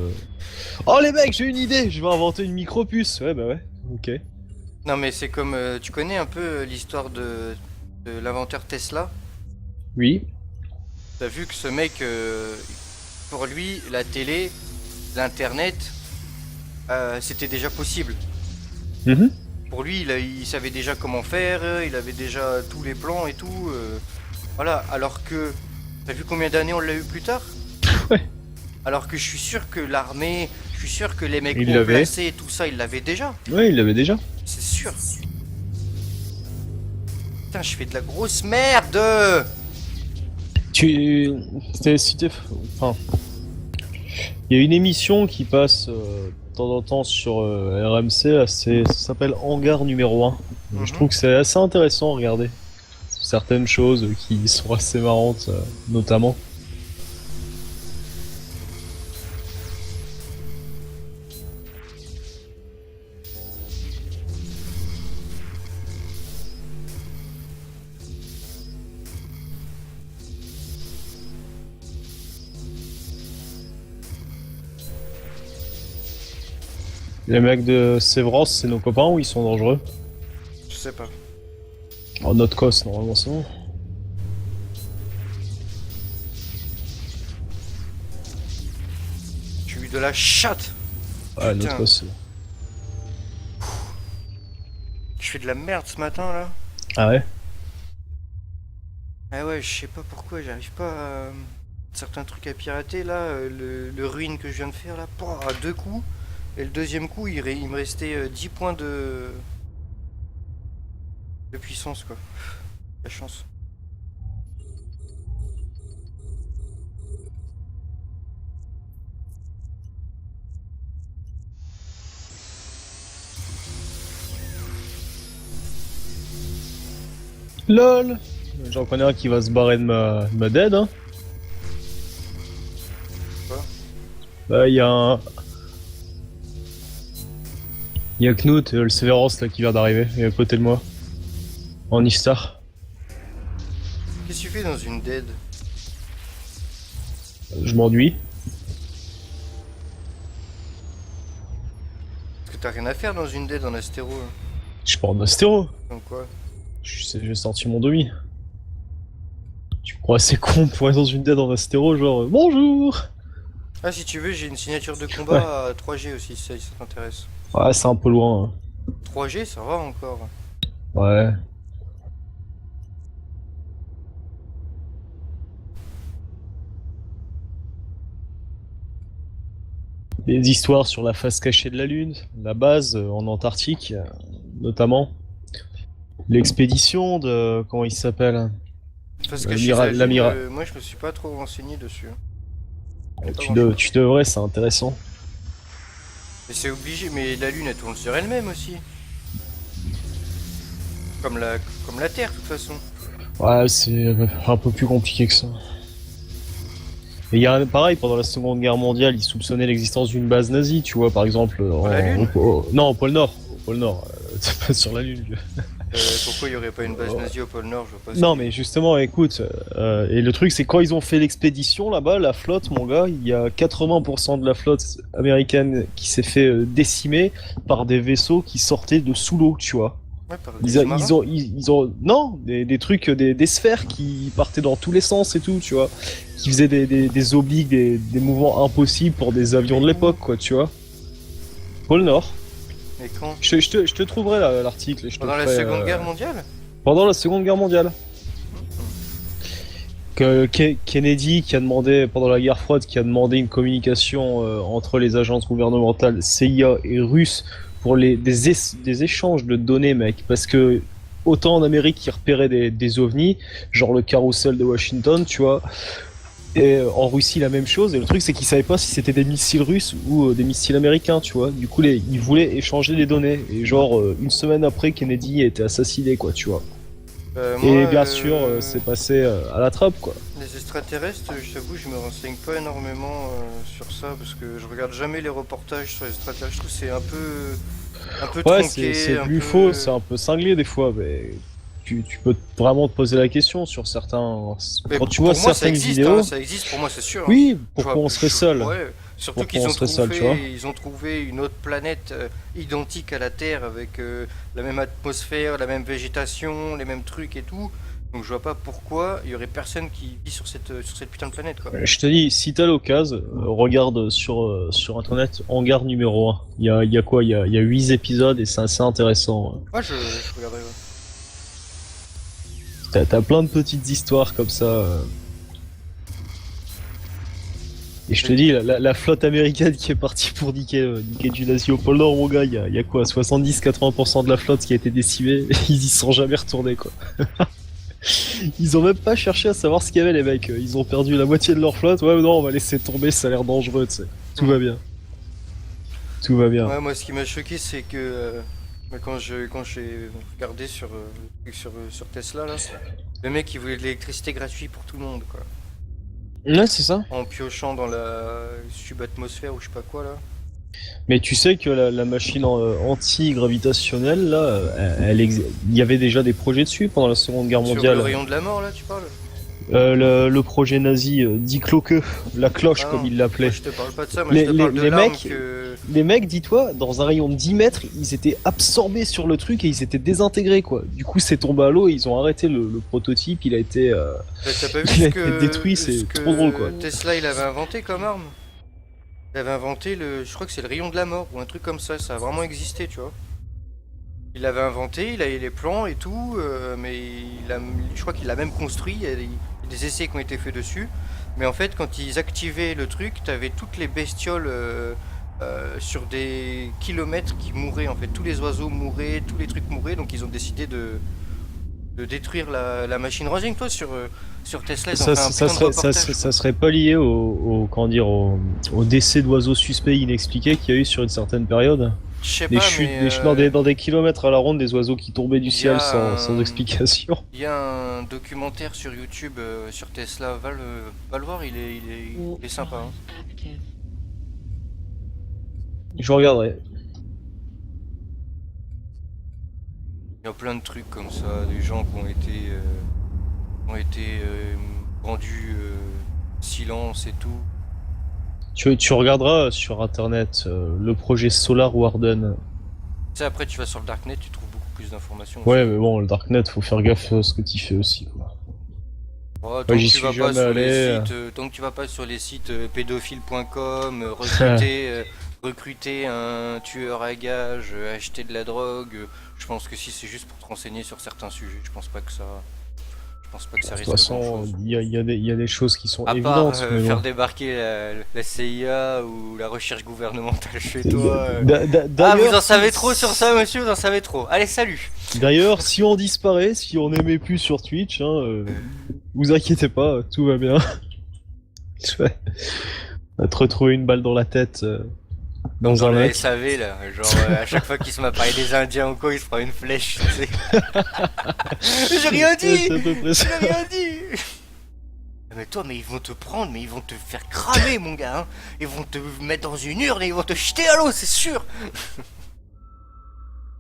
[SPEAKER 2] Oh les mecs, j'ai une idée, je vais inventer une micropuce. Ouais, bah ouais, ok.
[SPEAKER 1] Non mais c'est comme, tu connais un peu l'histoire de l'inventeur Tesla?
[SPEAKER 2] Oui.
[SPEAKER 1] T'as vu que ce mec, pour lui, la télé, l'internet, c'était déjà possible.
[SPEAKER 2] Mhm.
[SPEAKER 1] Pour lui, il savait déjà comment faire, il avait déjà tous les plans et tout. Voilà, alors que... T'as vu combien d'années on l'a eu plus tard?
[SPEAKER 2] Ouais.
[SPEAKER 1] Alors que je suis sûr que l'armée, je suis sûr que les mecs
[SPEAKER 2] Il
[SPEAKER 1] haut
[SPEAKER 2] l'avait.
[SPEAKER 1] placés et tout ça, ils l'avaient déjà.
[SPEAKER 2] Ouais, il l'avait déjà.
[SPEAKER 1] C'est sûr. Putain, je fais de la grosse merde.
[SPEAKER 2] Tu. T'es cité. Enfin. Il y a une émission qui passe de temps en temps sur RMC, là, ça s'appelle Hangar numéro 1.
[SPEAKER 1] Mhm.
[SPEAKER 2] Je trouve que c'est assez intéressant à regarder. Certaines choses qui sont assez marrantes, notamment. Les mecs de Sévrance, c'est nos copains ou ils sont dangereux?
[SPEAKER 1] Je sais pas.
[SPEAKER 2] Oh, notre cos, normalement, c'est bon.
[SPEAKER 1] J'ai eu de la chatte.
[SPEAKER 2] Ouais,
[SPEAKER 1] Putain.
[SPEAKER 2] notre cos, c'est bon.
[SPEAKER 1] Je fais de la merde ce matin là.
[SPEAKER 2] Ah ouais?
[SPEAKER 1] Ah ouais, je sais pas pourquoi, j'arrive pas certains trucs à pirater là, le ruine que je viens de faire là, pouah, à 2 coups. Et le deuxième coup, il me restait 10 points de puissance quoi. La chance.
[SPEAKER 2] LOL. J'en connais un qui va se barrer de ma dead, hein.
[SPEAKER 1] Quoi?
[SPEAKER 2] Bah, y a Knut, le Severance là qui vient d'arriver, il est à côté de moi. En Ishtar.
[SPEAKER 1] Qu'est-ce que tu fais dans une dead?
[SPEAKER 2] Je m'ennuie.
[SPEAKER 1] Parce que t'as rien à faire dans une dead en astéro. Hein.
[SPEAKER 2] Je suis pas en astéro.
[SPEAKER 1] Comme quoi?
[SPEAKER 2] J'ai sorti mon demi. Tu crois c'est con pour être dans une dead en astéro, genre bonjour.
[SPEAKER 1] Ah si tu veux, j'ai une signature de combat à 3G aussi, si ça t'intéresse.
[SPEAKER 2] Ouais, c'est un peu loin.
[SPEAKER 1] 3G, ça va encore.
[SPEAKER 2] Hein. Ouais. Des histoires sur la face cachée de la Lune, la base en Antarctique, notamment. L'expédition de... comment il s'appelle?
[SPEAKER 1] Parce que
[SPEAKER 2] l'amiral.
[SPEAKER 1] moi je me suis pas trop renseigné dessus.
[SPEAKER 2] Tu devrais, c'est intéressant.
[SPEAKER 1] Mais c'est obligé, mais la Lune elle tourne sur elle-même aussi. Comme la Terre de toute façon.
[SPEAKER 2] Ouais, c'est un peu plus compliqué que ça. Et il y a pareil, pendant la Seconde Guerre mondiale, ils soupçonnaient l'existence d'une base nazie, tu vois, par exemple.
[SPEAKER 1] La Lune
[SPEAKER 2] non, au pôle Nord. Au pôle Nord. C'est pas sur la Lune.
[SPEAKER 1] Pourquoi il y aurait pas une base nazie au pôle Nord, je vois pas.
[SPEAKER 2] Non, mais justement, écoute, et le truc, c'est quand ils ont fait l'expédition là-bas, la flotte, mon gars, il y a 80% de la flotte américaine qui s'est fait décimer par des vaisseaux qui sortaient de sous l'eau, tu vois.
[SPEAKER 1] Ouais, par
[SPEAKER 2] Ils ont non, des trucs, des sphères qui partaient dans tous les sens et tout, tu vois, qui faisaient des obliques, des mouvements impossibles pour des avions de l'époque, quoi, tu vois. Pôle Nord.
[SPEAKER 1] Mais quand?
[SPEAKER 2] Je te trouverai l'article.
[SPEAKER 1] Pendant la Seconde Guerre mondiale?
[SPEAKER 2] Pendant la Seconde Guerre mondiale. Kennedy qui a demandé, pendant la guerre froide, qui a demandé une communication entre les agences gouvernementales CIA et russes pour des échanges de données, mec, parce que autant en Amérique ils repéraient des ovnis, genre le carrousel de Washington, tu vois, et en Russie la même chose, et le truc c'est qu'ils savaient pas si c'était des missiles russes ou des missiles américains, tu vois, du coup ils voulaient échanger les données, et genre une semaine après Kennedy a été assassiné, quoi, tu vois. Et bien sûr, c'est passé à la trappe, quoi.
[SPEAKER 1] Les extraterrestres, je t'avoue, je me renseigne pas énormément sur ça parce que je regarde jamais les reportages sur les extraterrestres. Je trouve que c'est un peu
[SPEAKER 2] Ouais,
[SPEAKER 1] tronqué,
[SPEAKER 2] c'est
[SPEAKER 1] un
[SPEAKER 2] plus
[SPEAKER 1] peu...
[SPEAKER 2] faux, c'est un peu cinglé des fois, mais tu peux vraiment te poser la question sur certains.
[SPEAKER 1] Mais
[SPEAKER 2] Quand tu
[SPEAKER 1] pour
[SPEAKER 2] vois
[SPEAKER 1] moi, ça
[SPEAKER 2] certaines
[SPEAKER 1] existe,
[SPEAKER 2] vidéos.
[SPEAKER 1] hein, ça existe, pour moi, c'est sûr. Hein.
[SPEAKER 2] Oui,
[SPEAKER 1] Je
[SPEAKER 2] pourquoi
[SPEAKER 1] vois-
[SPEAKER 2] on serait seul?
[SPEAKER 1] Ouais, surtout
[SPEAKER 2] Pourquoi
[SPEAKER 1] qu'ils
[SPEAKER 2] on
[SPEAKER 1] ont
[SPEAKER 2] serait seul, tu vois?
[SPEAKER 1] ils ont trouvé une autre planète identique à la Terre avec la même atmosphère, la même végétation, les mêmes trucs et tout. Donc je vois pas pourquoi il y aurait personne qui vit sur cette putain de planète, quoi.
[SPEAKER 2] Je te dis, si t'as l'occasion, regarde sur internet Hangar numéro 1. Il y a quoi? Il y a 8 épisodes et c'est assez intéressant.
[SPEAKER 1] Moi, je regarderai. Ouais.
[SPEAKER 2] T'as plein de petites histoires comme ça. Et je te dis, la flotte américaine qui est partie pour niquer du nazi au pôle Nord, mon gars, il y a quoi? 70-80% de la flotte qui a été décimée, ils y sont jamais retournés, quoi. Ils ont même pas cherché à savoir ce qu'il y avait, les mecs. Ils ont perdu la moitié de leur flotte. Ouais, non, on va laisser tomber, ça a l'air dangereux, tu sais. Tout va bien. Tout va bien.
[SPEAKER 1] Ouais, moi, ce qui m'a choqué, c'est que quand j'ai regardé sur Tesla, là, le mec il voulait de l'électricité gratuite pour tout le monde, quoi.
[SPEAKER 2] Ouais, c'est ça.
[SPEAKER 1] En piochant dans la subatmosphère ou je sais pas quoi, là.
[SPEAKER 2] Mais tu sais que la machine anti-gravitationnelle, là, il y avait déjà des projets dessus pendant la Seconde Guerre
[SPEAKER 1] Sur
[SPEAKER 2] mondiale.
[SPEAKER 1] le rayon de la mort, là, tu parles?
[SPEAKER 2] Le projet nazi Die Glocke, la cloche,
[SPEAKER 1] Ah
[SPEAKER 2] comme
[SPEAKER 1] non,
[SPEAKER 2] il l'appelait.
[SPEAKER 1] moi, je te parle pas de ça, moi
[SPEAKER 2] Les-
[SPEAKER 1] je te parle
[SPEAKER 2] les-
[SPEAKER 1] de
[SPEAKER 2] les
[SPEAKER 1] l'arme
[SPEAKER 2] mecs-
[SPEAKER 1] que...
[SPEAKER 2] Les mecs, dis-toi, dans un rayon de 10 mètres, ils étaient absorbés sur le truc et ils étaient désintégrés, quoi. Du coup, c'est tombé à l'eau et ils ont arrêté le prototype, il a été...
[SPEAKER 1] T'as pas vu
[SPEAKER 2] Il a
[SPEAKER 1] ce que...
[SPEAKER 2] été détruit, c'est
[SPEAKER 1] ce que
[SPEAKER 2] trop drôle, quoi.
[SPEAKER 1] Tesla, il avait inventé comme arme. Il avait inventé je crois que c'est le rayon de la mort ou un truc comme ça a vraiment existé, tu vois. Il l'avait inventé, il a eu les plans et tout, mais je crois qu'il l'a même construit, il y a des essais qui ont été faits dessus. Mais en fait, quand ils activaient le truc, t'avais toutes les bestioles sur des kilomètres qui mouraient. En fait, tous les oiseaux mouraient, tous les trucs mouraient. Donc ils ont décidé de détruire la machine. Renseigne-toi sur Tesla. Ils ont fait un putain de reportage,
[SPEAKER 2] ça serait pas lié comment dire, au décès d'oiseaux suspects inexpliqués qu'il y a eu sur une certaine période.
[SPEAKER 1] Je sais
[SPEAKER 2] Des
[SPEAKER 1] pas,
[SPEAKER 2] chutes,
[SPEAKER 1] mais
[SPEAKER 2] dans des kilomètres à la ronde, des oiseaux qui tombaient du
[SPEAKER 1] y
[SPEAKER 2] ciel
[SPEAKER 1] a
[SPEAKER 2] sans explication.
[SPEAKER 1] il y a un documentaire sur YouTube sur Tesla. Va le voir, il
[SPEAKER 3] Warp
[SPEAKER 1] est sympa. Hein.
[SPEAKER 3] drive active.
[SPEAKER 2] Je regarderai.
[SPEAKER 1] Il y a plein de trucs comme ça, des gens qui ont été rendus silence et tout.
[SPEAKER 2] Tu regarderas sur internet le projet Solar Warden.
[SPEAKER 1] Tu sais, après tu vas sur le Darknet, tu trouves beaucoup plus d'informations.
[SPEAKER 2] Ouais, mais bon, le Darknet, faut faire gaffe à ce que tu fais aussi, quoi.
[SPEAKER 1] Oh,
[SPEAKER 2] Moi, j'y suis jamais allé.
[SPEAKER 1] Tant que tu vas pas sur les sites pédophile.com, recruter un tueur à gages, acheter de la drogue, je pense que si c'est juste pour te renseigner sur certains sujets, je pense pas que ça
[SPEAKER 2] De
[SPEAKER 1] risque
[SPEAKER 2] toute façon,
[SPEAKER 1] grand-chose.
[SPEAKER 2] il y a des choses qui sont
[SPEAKER 1] À part
[SPEAKER 2] évidentes. mais
[SPEAKER 1] faire
[SPEAKER 2] bon.
[SPEAKER 1] débarquer la CIA ou la recherche gouvernementale chez toi. Ah,
[SPEAKER 2] D'ailleurs,
[SPEAKER 1] vous en savez trop sur ça, monsieur, vous en savez trop. Allez, salut!
[SPEAKER 2] D'ailleurs, si on disparaît, si on n'aimait plus sur Twitch, vous inquiétez pas, tout va bien. Ouais. On va te retrouver une balle dans la tête dans
[SPEAKER 1] Dans
[SPEAKER 2] un
[SPEAKER 1] le
[SPEAKER 2] lac.
[SPEAKER 1] SAV, là, genre à chaque fois qu'il se m'a parlé des Indiens ou quoi, il se prend une flèche, tu sais. J'ai rien dit!
[SPEAKER 2] C'est à peu près ça.
[SPEAKER 1] J'ai rien dit! Mais toi, mais ils vont te prendre, mais ils vont te faire cramer, mon gars, hein. Ils vont te mettre dans une urne et ils vont te jeter à l'eau, c'est sûr!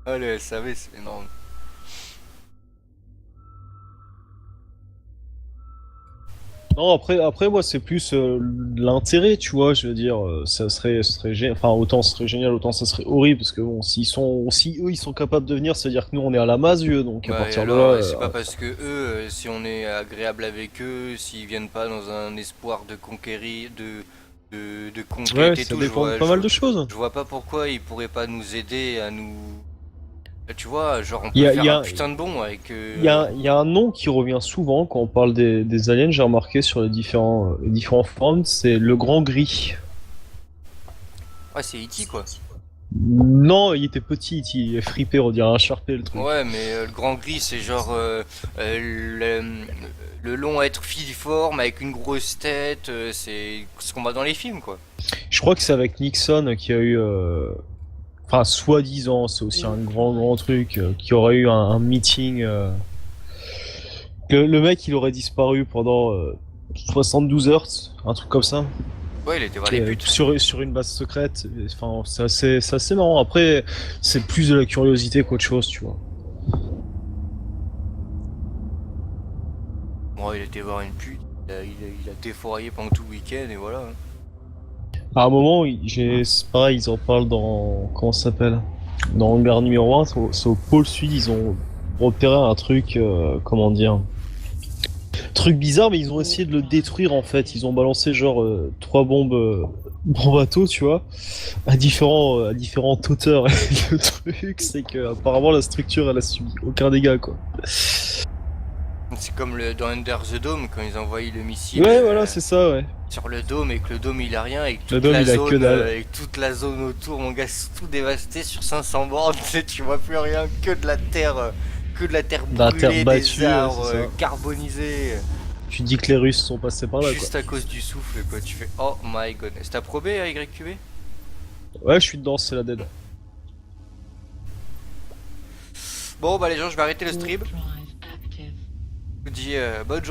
[SPEAKER 1] Ah, le SAV, c'est énorme.
[SPEAKER 2] Non, après moi c'est plus l'intérêt, tu vois, je veux dire, enfin autant ce serait génial, autant ça serait horrible, parce que bon, si eux ils sont capables de venir, ça veut dire que nous on est à la masse vieux, donc à
[SPEAKER 1] Ouais,
[SPEAKER 2] partir de
[SPEAKER 1] alors,
[SPEAKER 2] là,
[SPEAKER 1] c'est pas parce que eux, si on est agréable avec eux, s'ils viennent pas dans un espoir de conquérir, de conquête
[SPEAKER 2] ouais,
[SPEAKER 1] et
[SPEAKER 2] ça
[SPEAKER 1] tout,
[SPEAKER 2] dépend de pas mal de choses.
[SPEAKER 1] je vois pas pourquoi ils pourraient pas nous aider à nous. Tu vois, genre on peut
[SPEAKER 2] Il y a-
[SPEAKER 1] faire
[SPEAKER 2] il y a-
[SPEAKER 1] un putain de bon avec.
[SPEAKER 2] Il y a un nom qui revient souvent quand on parle des aliens, j'ai remarqué sur les différents forums, c'est le Grand Gris.
[SPEAKER 1] Ouais, c'est E.T. quoi.
[SPEAKER 2] Non, il était petit, il est frippé, on dirait un Sharpé le truc.
[SPEAKER 1] Ouais, mais le grand gris, c'est genre le long être filiforme avec une grosse tête, c'est ce qu'on voit dans les films quoi.
[SPEAKER 2] Je crois que c'est avec Nixon qui a eu, enfin soi-disant, c'est aussi un grand truc, qui aurait eu un meeting. Le mec il aurait disparu pendant 72 heures, un truc comme ça.
[SPEAKER 1] Ouais, il était voir les putes.
[SPEAKER 2] Sur une base secrète. Enfin, c'est assez marrant. Après, c'est plus de la curiosité qu'autre chose, tu vois.
[SPEAKER 1] Bon, il était voir une pute, il a défouraillé pendant tout le week-end et voilà.
[SPEAKER 2] À un moment, c'est pareil, ils en parlent comment ça s'appelle? Dans Hangar numéro 1, c'est au pôle sud, ils ont repéré un truc, comment dire? Truc bizarre, mais ils ont essayé de le détruire en fait. Ils ont balancé genre 3 bombes en bateau, tu vois, à différentes hauteurs. Et le truc, c'est que apparemment la structure, elle a subi aucun dégât, quoi.
[SPEAKER 1] C'est comme dans Under the Dome quand ils envoyaient le missile
[SPEAKER 2] Ouais, voilà, c'est ça, ouais.
[SPEAKER 1] sur le dôme et que le dôme il a rien et que
[SPEAKER 2] Le
[SPEAKER 1] toute
[SPEAKER 2] dôme,
[SPEAKER 1] la
[SPEAKER 2] il a que
[SPEAKER 1] zone
[SPEAKER 2] dalle.
[SPEAKER 1] et que toute la zone autour, mon gars, c'est tout dévasté sur 500 bornes, tu sais, tu vois plus rien que de la terre
[SPEAKER 2] De la terre
[SPEAKER 1] brûlée,
[SPEAKER 2] battue,
[SPEAKER 1] des arbres
[SPEAKER 2] c'est ça.
[SPEAKER 1] carbonisés.
[SPEAKER 2] Tu dis que les Russes sont passés par là, quoi.
[SPEAKER 1] Juste à cause du souffle, quoi. Tu fais oh my goodness. T'as probé à YQB?
[SPEAKER 2] Ouais, je suis dedans, c'est la dead.
[SPEAKER 1] Bon, bah les gens, je vais arrêter le stream.
[SPEAKER 3] Warp drive active.
[SPEAKER 1] Je vous dis bonne journée.